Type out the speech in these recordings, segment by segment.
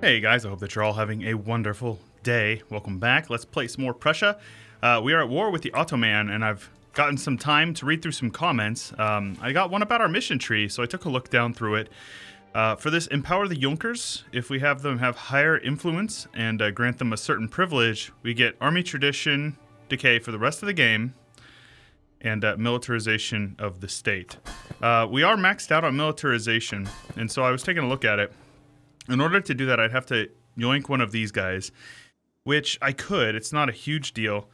Hey guys, I hope that you're all having a wonderful day. Welcome back. Let's play some more Prussia. We are at war with the Ottoman, and I've gotten some time to read through some comments. I got one about our mission tree, so I took a look down through it. For this, empower the Junkers. If we have them have higher influence and grant them a certain privilege, we get army tradition decay for the rest of the game and militarization of the state. We are maxed out on militarization, and so I was taking a look at it. In order to do that, I'd have to yoink one of these guys, which I could. It's not a huge deal.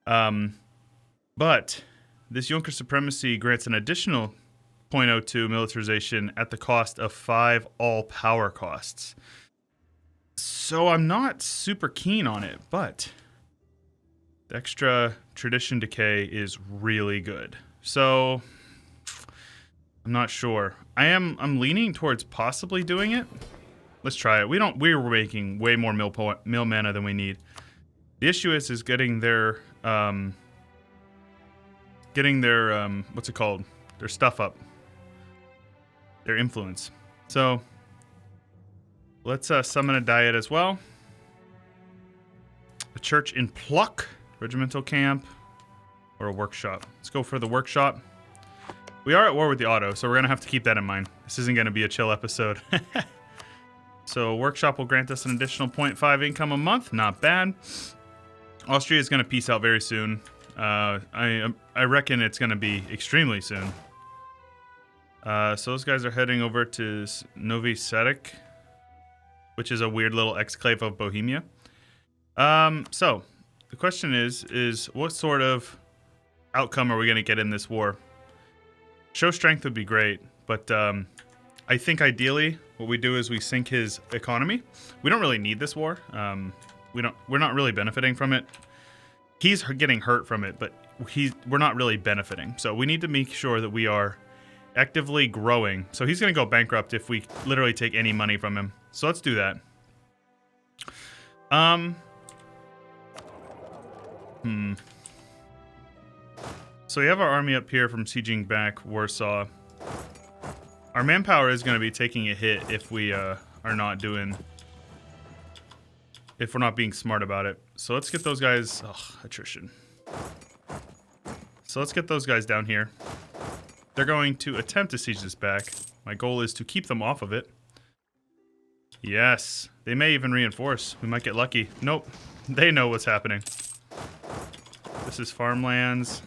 But this Junker supremacy grants an additional 0.02 militarization at the cost of 5 all power costs. So I'm not super keen on it, but the extra tradition decay is really good. So I'm not sure. I'm leaning towards possibly doing it. Let's try it. We're making way more mill mana than we need. The issue is getting their what's it called? Their stuff up. Their influence. So let's summon a diet as well. A church in Pluck, regimental camp, or a workshop. Let's go for the workshop. We are at war with the Otto, so we're gonna have to keep that in mind. This isn't gonna be a chill episode. So workshop will grant us an additional 0.5 income a month. Not bad. Austria is going to peace out very soon. I reckon it's going to be extremely soon. So those guys are heading over to Novi Sad, which is a weird little exclave of Bohemia. So the question is what sort of outcome are we going to get in this war? Show strength would be great, but I think ideally what we do is we sink his economy. We don't really need this war. We're not really benefiting from it. He's getting hurt from it, but we're not really benefiting. So we need to make sure that we are actively growing. So he's going to go bankrupt if we literally take any money from him. So let's do that. So we have our army up here from sieging back Warsaw. Our manpower is going to be taking a hit if we are not if we're not being smart about it. So let's get those guys, attrition. So let's get those guys down here. They're going to attempt to siege this back. My goal is to keep them off of it. Yes, they may even reinforce. We might get lucky. Nope, they know what's happening. This is farmlands.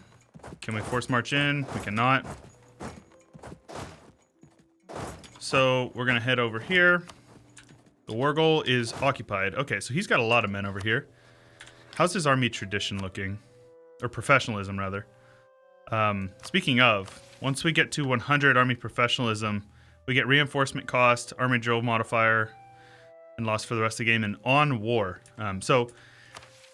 Can we force march in? We cannot. So we're going to head over here. The war goal is occupied. Okay, so he's got a lot of men over here. How's his army tradition looking? Or professionalism, rather. Speaking of, once we get to 100 army professionalism, we get reinforcement cost, army drill modifier, and loss for the rest of the game, and on war. So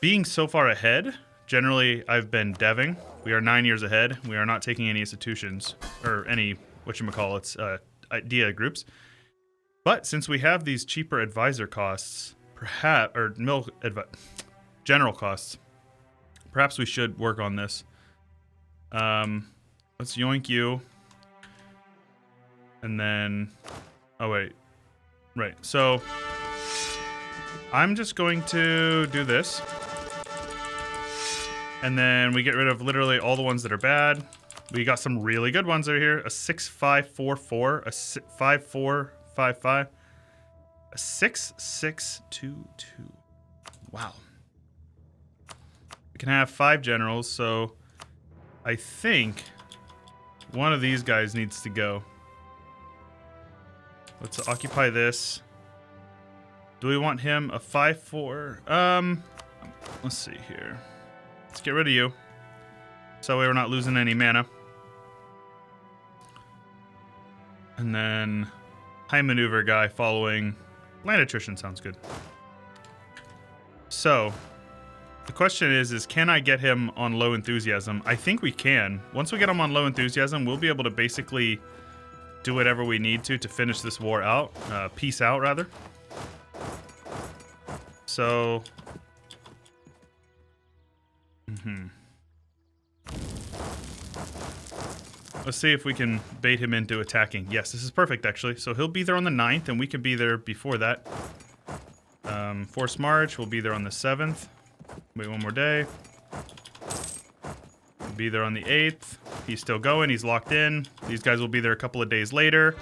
being so far ahead, generally I've been deving. We are 9 years ahead. We are not taking any institutions, or any, whatchamacallits, idea groups. But since we have these cheaper advisor costs, perhaps, or general costs, perhaps we should work on this. Let's yoink you. And then, oh wait, right. So I'm just going to do this. And then we get rid of literally all the ones that are bad. We got some really good ones over here. A 6544, a 5455, a 6622. Wow. We can have 5 generals, so I think one of these guys needs to go. Let's occupy this. Do we want him a 5-4? Let's see here. Let's get rid of you. So we're not losing any mana. And then high maneuver guy following land attrition sounds good. So the question is can I get him on low enthusiasm? I think we can. Once we get him on low enthusiasm, we'll be able to basically do whatever we need to finish this war out. Peace out, rather. So let's see if we can bait him into attacking. Yes, this is perfect, actually. So he'll be there on the 9th, and we can be there before that. Forced march. We'll be there on the 7th. Wait one more day. We'll be there on the 8th. He's still going. He's locked in. These guys will be there a couple of days later.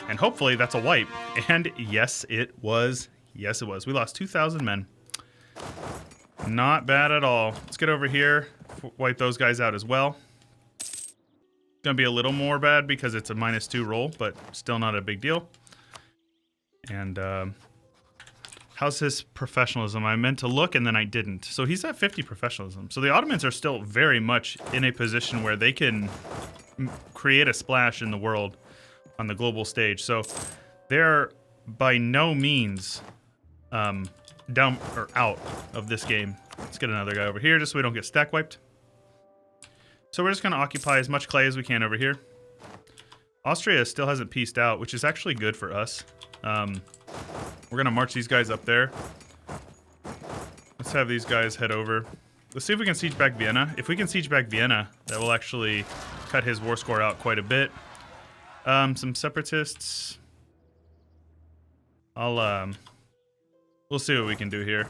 And hopefully that's a wipe. And yes, it was. Yes, it was. We lost 2,000 men. Not bad at all. Let's get over here. Wipe those guys out as well. Gonna be a little more bad because it's a -2 roll, but still not a big deal. And how's his professionalism? I meant to look and then I didn't. So he's at 50 professionalism. So the Ottomans are still very much in a position where they can create a splash in the world on the global stage. So they're by no means down or out of this game. Let's get another guy over here just so we don't get stack wiped. So we're just going to occupy as much clay as we can over here. Austria still hasn't pieced out, which is actually good for us. We're going to march these guys up there. Let's have these guys head over. Let's see if we can siege back Vienna. If we can siege back Vienna, that will actually cut his war score out quite a bit. Some separatists. We'll see what we can do here.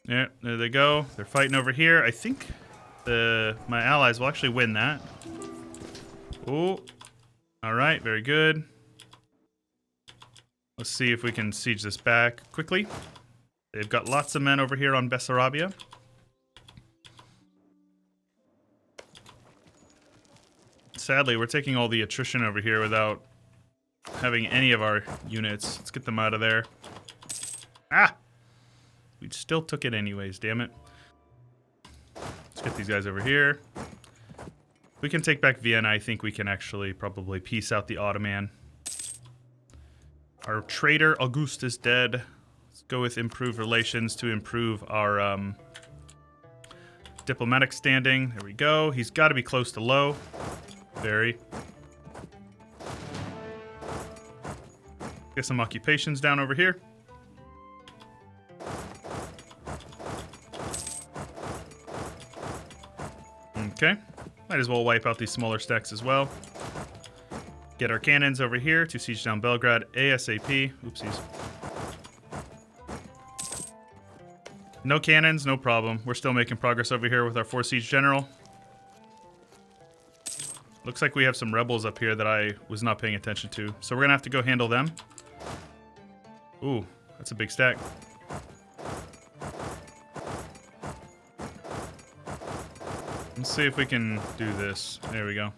Yeah, there they go. They're fighting over here. I think my allies will actually win that. Oh, all right, very good. Let's see if we can siege this back quickly. They've got lots of men over here on Bessarabia. Sadly, we're taking all the attrition over here without having any of our units. Let's get them out of there. Ah! We still took it anyways, damn it. Let's get these guys over here. If we can take back Vienna, I think we can actually probably peace out the Ottoman. Our traitor, August, is dead. Let's go with improved relations to improve our diplomatic standing. There we go. He's got to be close to low. Very. Get some occupations down over here. Okay. Might as well wipe out these smaller stacks as well. Get our cannons over here to siege down Belgrade ASAP. Oopsies. No cannons, no problem. We're still making progress over here with our 4 siege general. Looks like we have some rebels up here that I was not paying attention to. So we're going to have to go handle them. Ooh, that's a big stack. Let's see if we can do this. There we go.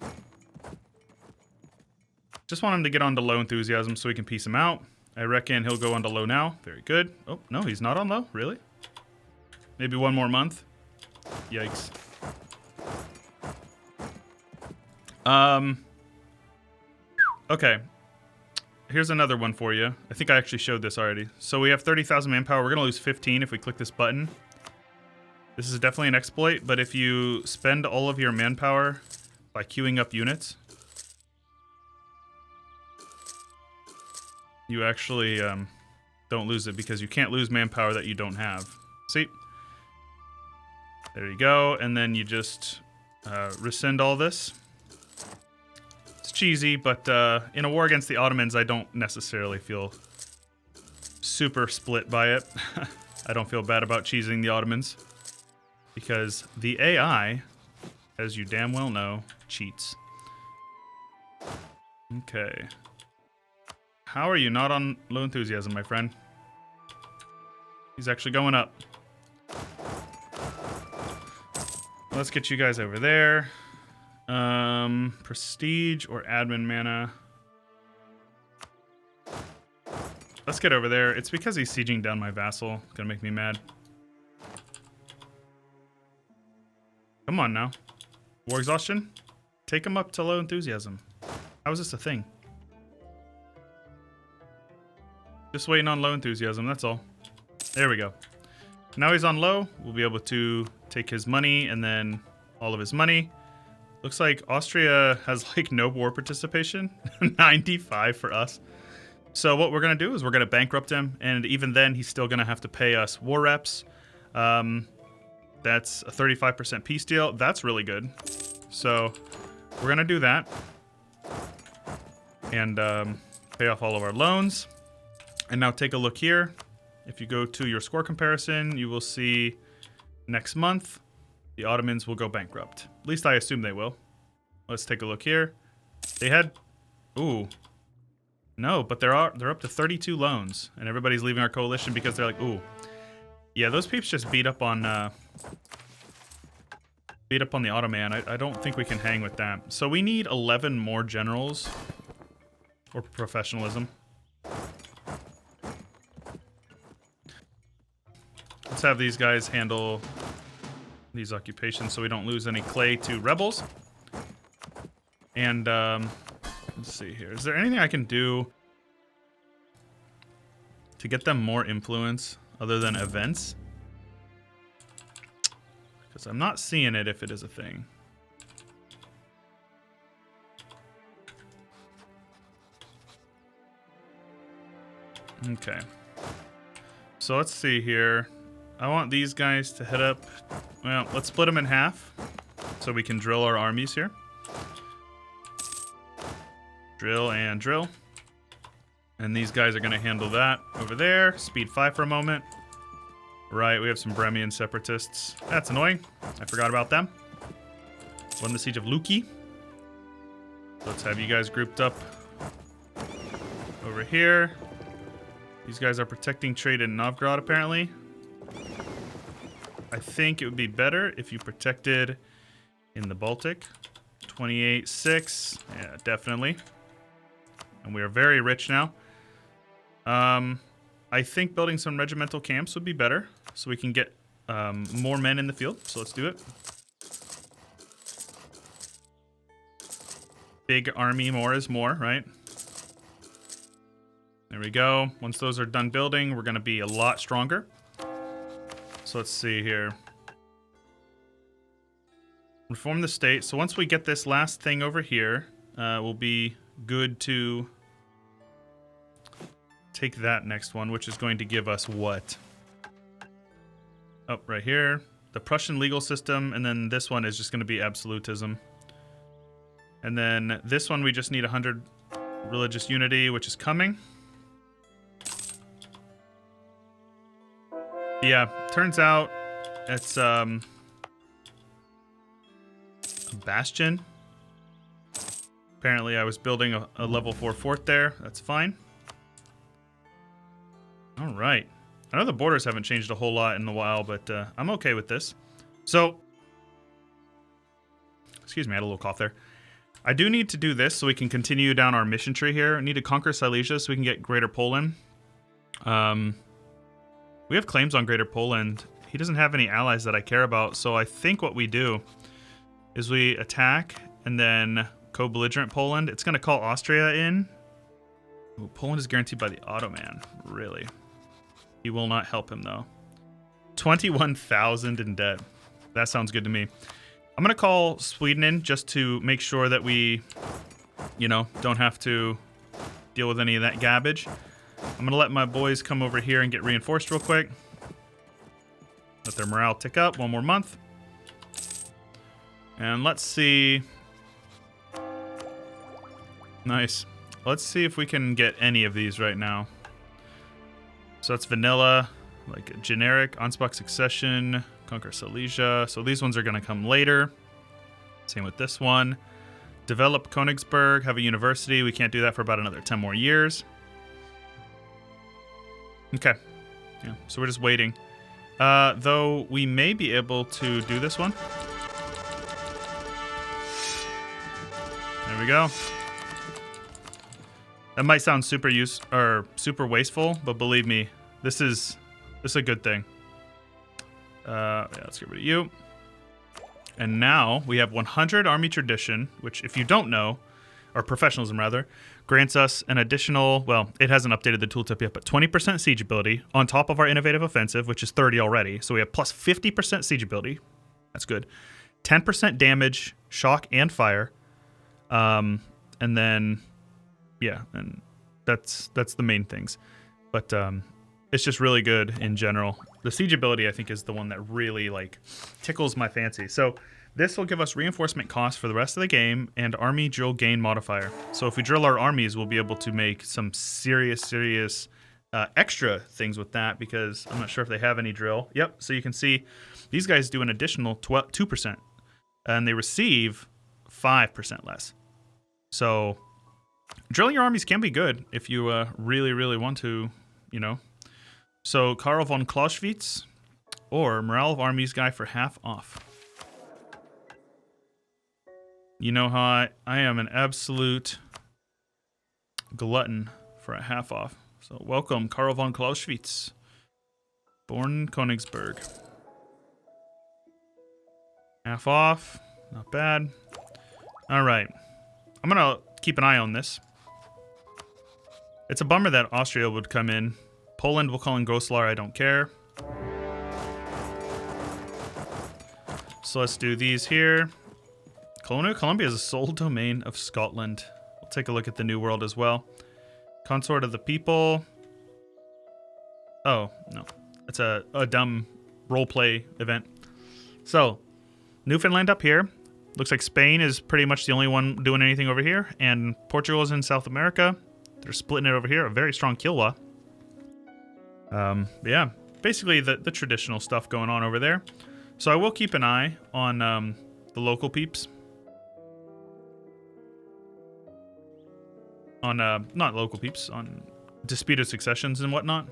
Just want him to get onto low enthusiasm so we can piece him out. I reckon he'll go onto low now. Very good. Oh, no, he's not on low. Really? Maybe one more month. Yikes. Okay. Here's another one for you. I think I actually showed this already. So we have 30,000 manpower. We're going to lose 15 if we click this button. This is definitely an exploit, but if you spend all of your manpower by queuing up units, you actually don't lose it because you can't lose manpower that you don't have. See? There you go. And then you just rescind all this. It's cheesy, but in a war against the Ottomans, I don't necessarily feel super split by it. I don't feel bad about cheesing the Ottomans because the AI, as you damn well know, cheats. Okay. How are you not on low enthusiasm, my friend? He's actually going up. Let's get you guys over there. Prestige or admin mana. Let's get over there. It's because he's sieging down my vassal. It's gonna make me mad. Come on now. War exhaustion? Take him up to low enthusiasm. How is this a thing? Just waiting on low enthusiasm, that's all. There we go. Now he's on low. We'll be able to take his money and then all of his money. Looks like Austria has like no war participation. 95 for us. So what we're going to do is we're going to bankrupt him. And even then, he's still going to have to pay us war reps. That's a 35% peace deal. That's really good. So we're going to do that. And pay off all of our loans. And now take a look here. If you go to your score comparison, you will see next month, the Ottomans will go bankrupt. At least I assume they will. Let's take a look here. They had... Ooh. No, but they're up to 32 loans. And everybody's leaving our coalition because they're like, ooh. Yeah, those peeps just beat up on the Ottoman. I don't think we can hang with that. So we need 11 more generals. Or professionalism. Let's have these guys handle these occupations so we don't lose any clay to rebels. And, let's see here. Is there anything I can do to get them more influence other than events? Because I'm not seeing it if it is a thing. Okay. So let's see here. I want these guys to head up. Well, let's split them in half so we can drill our armies here. Drill and drill. And these guys are going to handle that over there. Speed 5 for a moment. Right, we have some Bremian separatists. That's annoying. I forgot about them. Won the siege of Luki. Let's have you guys grouped up over here. These guys are protecting trade in Novgorod, apparently. I think it would be better if you protected in the Baltic. 28-6. Yeah, definitely. And we are very rich now. I think building some regimental camps would be better, so we can get more men in the field. So let's do it. Big army, more is more, right? There we go. Once those are done building, we're going to be a lot stronger. So let's see here. Reform the state. So once we get this last thing over here, we'll be good to take that next one, which is going to give us what? Oh, right here. The Prussian legal system, and then this one is just going to be absolutism. And then this one we just need 100 religious unity, which is coming. Yeah, turns out it's a bastion. Apparently I was building a level 4 fort there. That's fine. All right. I know the borders haven't changed a whole lot in a while, but I'm okay with this. So, excuse me, I had a little cough there. I do need to do this so we can continue down our mission tree here. I need to conquer Silesia so we can get Greater Poland. We have claims on Greater Poland. He doesn't have any allies that I care about, so I think what we do is we attack and then co-belligerent Poland. It's going to call Austria in. Ooh, Poland is guaranteed by the Ottoman. Really? He will not help him, though. 21,000 in debt. That sounds good to me. I'm going to call Sweden in just to make sure that we, you know, don't have to deal with any of that garbage. I'm going to let my boys come over here and get reinforced real quick. Let their morale tick up one more month. And let's see. Nice. Let's see if we can get any of these right now. So that's vanilla, like a generic, Ansbach succession, conquer Silesia. So these ones are going to come later. Same with this one. Develop Königsberg, have a university. We can't do that for about another 10 more years. Okay. Yeah, so we're just waiting. Though we may be able to do this one. There we go. That might sound super wasteful, but believe me, this is a good thing. Yeah, let's get rid of you. And now we have 100 army tradition, which, if you don't know, or professionalism rather, grants us an additional, well, it hasn't updated the tooltip yet, but 20% siege ability on top of our innovative offensive, which is 30 already. So we have plus 50% siege ability. That's good. 10% damage, shock, and fire. And then, yeah, and that's the main things. But it's just really good in general. The siege ability, I think, is the one that really, like, tickles my fancy. So this will give us reinforcement costs for the rest of the game and army drill gain modifier. So if we drill our armies, we'll be able to make some serious extra things with that because I'm not sure if they have any drill. Yep, so you can see these guys do an additional 2%, and they receive 5% less. So drilling your armies can be good if you really, really want to, you know. So Karl von Clausewitz or Morale of Armies guy for half off. You know how I am an absolute glutton for a half off. So welcome, Karl von Clausewitz. Born in Königsberg. Half off. Not bad. Alright. I'm going to keep an eye on this. It's a bummer that Austria would come in. Poland will call in Goslar, I don't care. So let's do these here. Colonial Columbia is a sole domain of Scotland. We'll take a look at the New World as well. Consort of the People. Oh, no. It's a dumb roleplay event. So, Newfoundland up here. Looks like Spain is pretty much the only one doing anything over here. And Portugal is in South America. They're splitting it over here. A very strong Kilwa. Yeah, basically the traditional stuff going on over there. So I will keep an eye on the local peeps. On, not local peeps, on disputed successions and whatnot.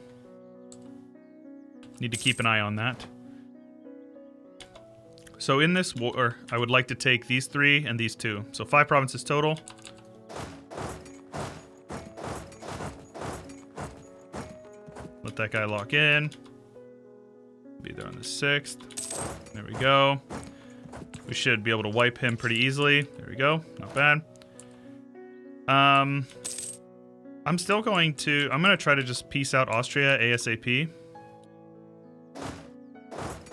Need to keep an eye on that. So in this war, I would like to take these 3 and these 2. So 5 provinces total. Let that guy lock in. Be there on the 6th. There we go. We should be able to wipe him pretty easily. There we go. Not bad. I'm still going to... I'm going to try to just peace out Austria ASAP.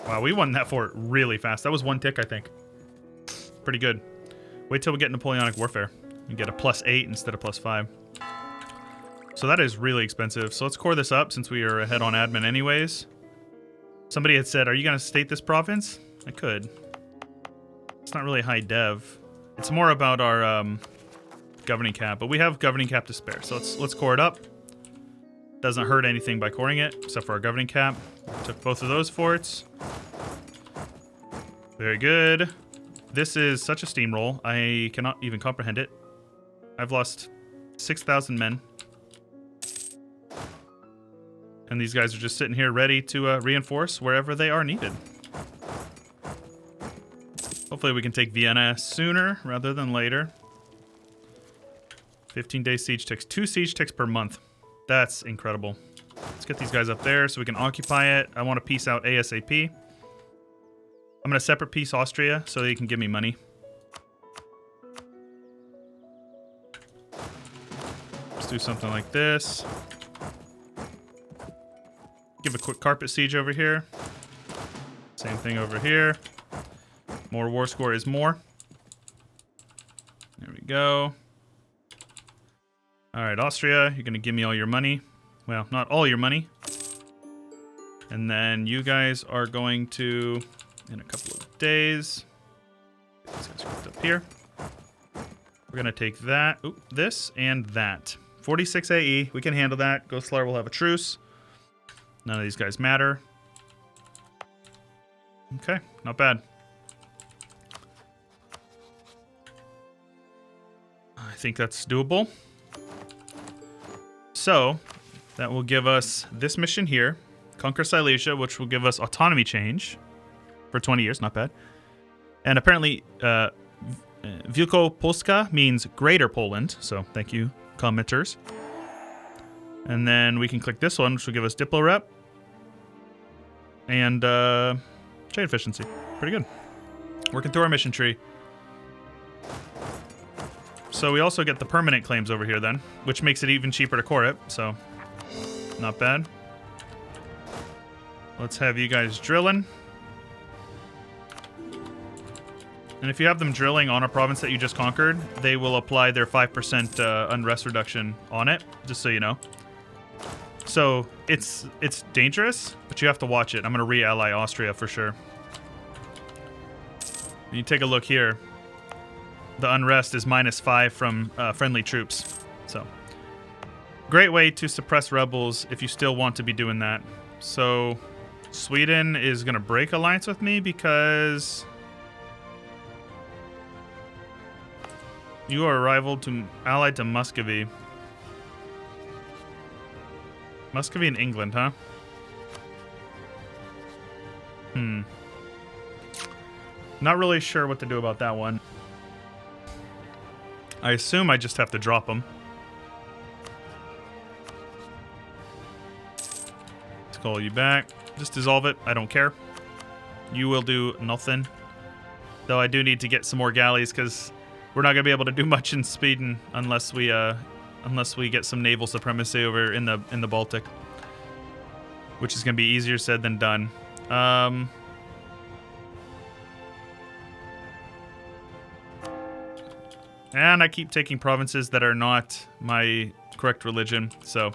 Wow, we won that fort really fast. That was 1 tick, I think. Pretty good. Wait till we get Napoleonic Warfare. And get a +8 instead of +5. So that is really expensive. So let's core this up since we are ahead on admin anyways. Somebody had said, are you going to state this province? I could. It's not really high dev. It's more about our governing cap. But we have governing cap to spare. So let's core it up. Doesn't hurt anything by coring it, except for our governing cap. Took both of those forts. Very good. This is such a steamroll. I cannot even comprehend it. I've lost 6,000 men. And these guys are just sitting here ready to reinforce wherever they are needed. Hopefully we can take Vienna sooner rather than later. 15-day siege ticks. 2 siege ticks per month. That's incredible. Let's get these guys up there so we can occupy it. I want to peace out ASAP. I'm going to separate peace Austria so they can give me money. Let's do something like this. Give a quick carpet siege over here. Same thing over here. More war score is more. There we go. Alright, Austria, you're going to give me all your money. Well, not all your money. And then you guys are going to, in a couple of days, these guys are up here. We're going to take that, this, and that. 46 AE, we can handle that. Goslar will have a truce. None of these guys matter. Okay, not bad. I think that's doable. So, that will give us this mission here. Conquer Silesia, which will give us autonomy change for 20 years, not bad. And apparently, Wielkopolska means Greater Poland, so thank you, commenters. And then we can click this one, which will give us Diplo Rep. And trade efficiency. Pretty good. Working through our mission tree. So we also get the permanent claims over here then, which makes it even cheaper to core it, so not bad. Let's have you guys drilling. And if you have them drilling on a province that you just conquered, they will apply their 5% unrest reduction on it, just so you know. So it's dangerous, but you have to watch it. I'm going to re-ally Austria for sure. And you take a look here. The unrest is -5 from friendly troops. So Great way to suppress rebels if you still want to be doing that. So Sweden is going to break alliance with me because you are allied to Muscovy. Muscovy in England, huh? Not really sure what to do about that one. I assume I just have to drop them. Let's call you back. Just dissolve it. I don't care. You will do nothing. Though I do need to get some more galleys because we're not going to be able to do much in Sweden unless we get some naval supremacy over in the Baltic, which is going to be easier said than done. And I keep taking provinces that are not my correct religion, so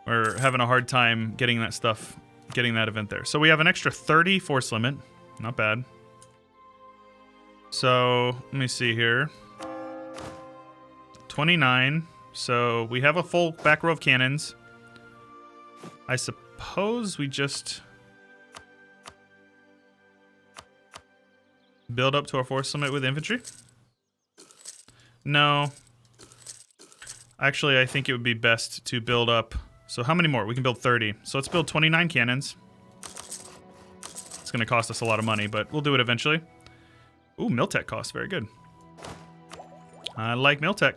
we're having a hard time getting that event there. So we have an extra 30 force limit. Not bad. So let me see here. 29. So we have a full back row of cannons. I suppose we just build up to our force limit with infantry. No. Actually, I think it would be best to build up. So how many more? We can build 30. So let's build 29 cannons. It's going to cost us a lot of money, but we'll do it eventually. Ooh, Miltech cost. Very good. I like Miltech.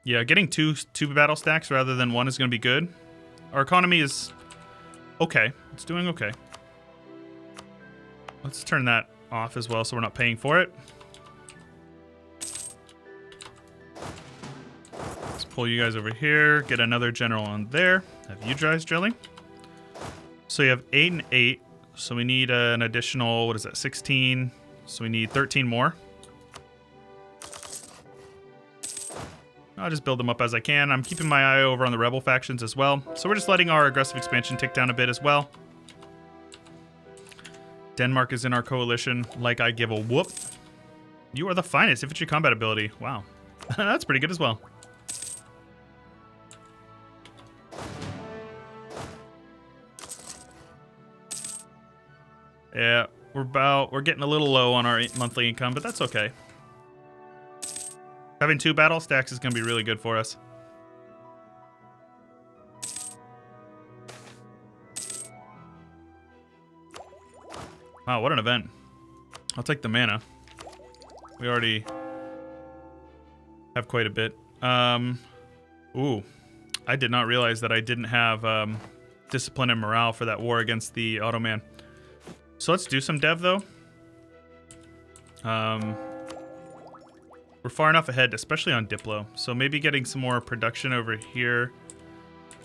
Yeah, getting two battle stacks rather than one is going to be good. Our economy is okay. It's doing okay. Let's turn that off as well so we're not paying for it. Let's pull you guys over here. Get another general on there. Have you guys drilling. So you have 8 and 8. So we need an additional, what is that, 16. So we need 13 more. I'll just build them up as I can. I'm keeping my eye over on the rebel factions as well. So we're just letting our aggressive expansion tick down a bit as well. Denmark is in our coalition. Like I give a whoop. You are the finest infantry combat ability. Wow. That's pretty good as well. Yeah, we're getting a little low on our monthly income, but that's okay. Having 2 battle stacks is going to be really good for us. Wow, what an event. I'll take the mana. We already have quite a bit. Ooh, I did not realize that I didn't have discipline and morale for that war against the Ottoman. So let's do some dev, though. We're far enough ahead, especially on Diplo. So maybe getting some more production over here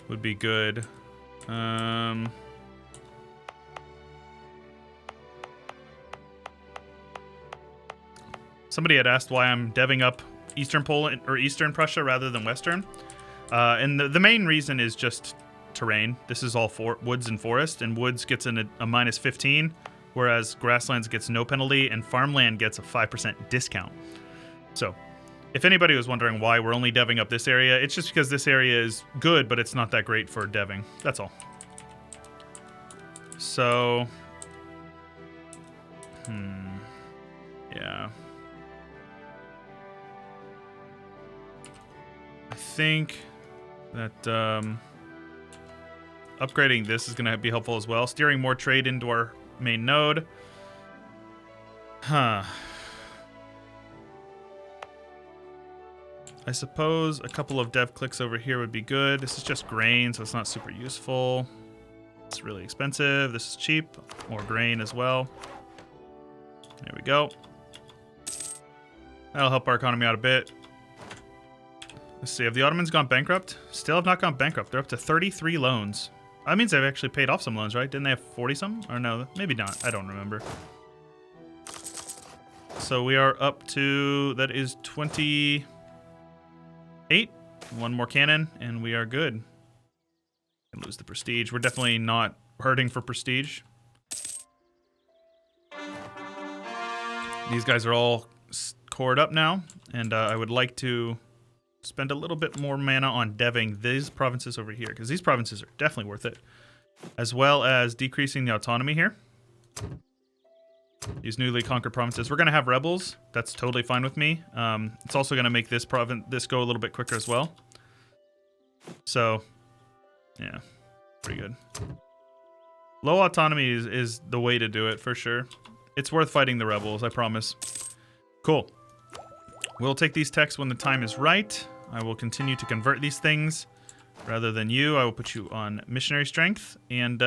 would be good. Somebody had asked why I'm deving up Eastern Poland or Eastern Prussia rather than Western. And the main reason is just terrain. This is all woods and forest, and woods gets a minus 15, whereas grasslands gets no penalty, and farmland gets a 5% discount. So, if anybody was wondering why we're only deving up this area, it's just because this area is good, but it's not that great for deving. That's all. So, yeah. I think that upgrading this is going to be helpful as well. Steering more trade into our main node. Huh. I suppose a couple of dev clicks over here would be good. This is just grain, so it's not super useful. It's really expensive. This is cheap. More grain as well. There we go. That'll help our economy out a bit. Let's see. Have the Ottomans gone bankrupt? Still have not gone bankrupt. They're up to 33 loans. That means they've actually paid off some loans, right? Didn't they have 40 some? Or no, maybe not. I don't remember. So we are up to, that is 28. One more cannon, and we are good. And lose the prestige. We're definitely not hurting for prestige. These guys are all cored up now, and I would like to spend a little bit more mana on deving these provinces over here, because these provinces are definitely worth it, as well as decreasing the autonomy here. These newly conquered provinces. We're going to have rebels. That's totally fine with me. It's also going to make this go a little bit quicker as well. So, yeah, pretty good. Low autonomy is the way to do it for sure. It's worth fighting the rebels, I promise. Cool. We'll take these techs when the time is right. I will continue to convert these things. Rather than you, I will put you on missionary strength. And,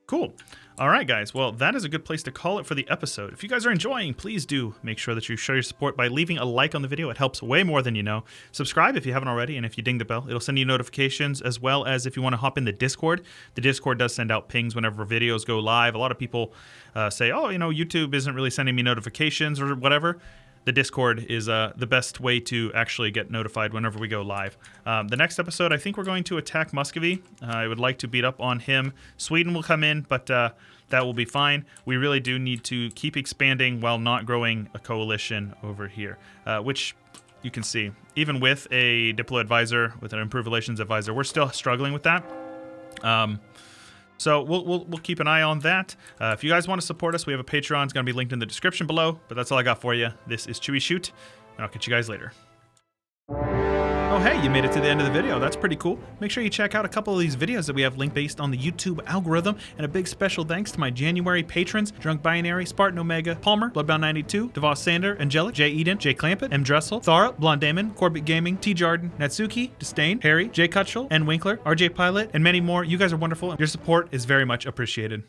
cool. All right, guys. Well, that is a good place to call it for the episode. If you guys are enjoying, please do make sure that you show your support by leaving a like on the video. It helps way more than you know. Subscribe if you haven't already, and if you ding the bell, it'll send you notifications, as well as if you want to hop in the Discord. The Discord does send out pings whenever videos go live. A lot of people say, oh, you know, YouTube isn't really sending me notifications or whatever. The Discord is the best way to actually get notified whenever we go live. The next episode, I think we're going to attack Muscovy. I would like to beat up on him. Sweden will come in, but that will be fine. We really do need to keep expanding while not growing a coalition over here, which you can see. Even with a Diplo advisor, with an improved relations advisor, we're still struggling with that. So we'll keep an eye on that. If you guys want to support us, we have a Patreon. It's going to be linked in the description below. But that's all I got for you. This is Chewyshoot, and I'll catch you guys later. Oh, hey, you made it to the end of the video. That's pretty cool. Make sure you check out a couple of these videos that we have linked based on the YouTube algorithm. And a big special thanks to my January patrons, Drunk Binary, Spartan Omega, Palmer, Bloodbound92, Devos Sander, Angelic, J. Eden, J. Clampett, M. Dressel, Thara, Blonde Damon, Corbett Gaming, T. Jarden, Natsuki, Disdain, Harry, J. Cutchell, N. Winkler, RJ Pilot, and many more. You guys are wonderful. Your support is very much appreciated.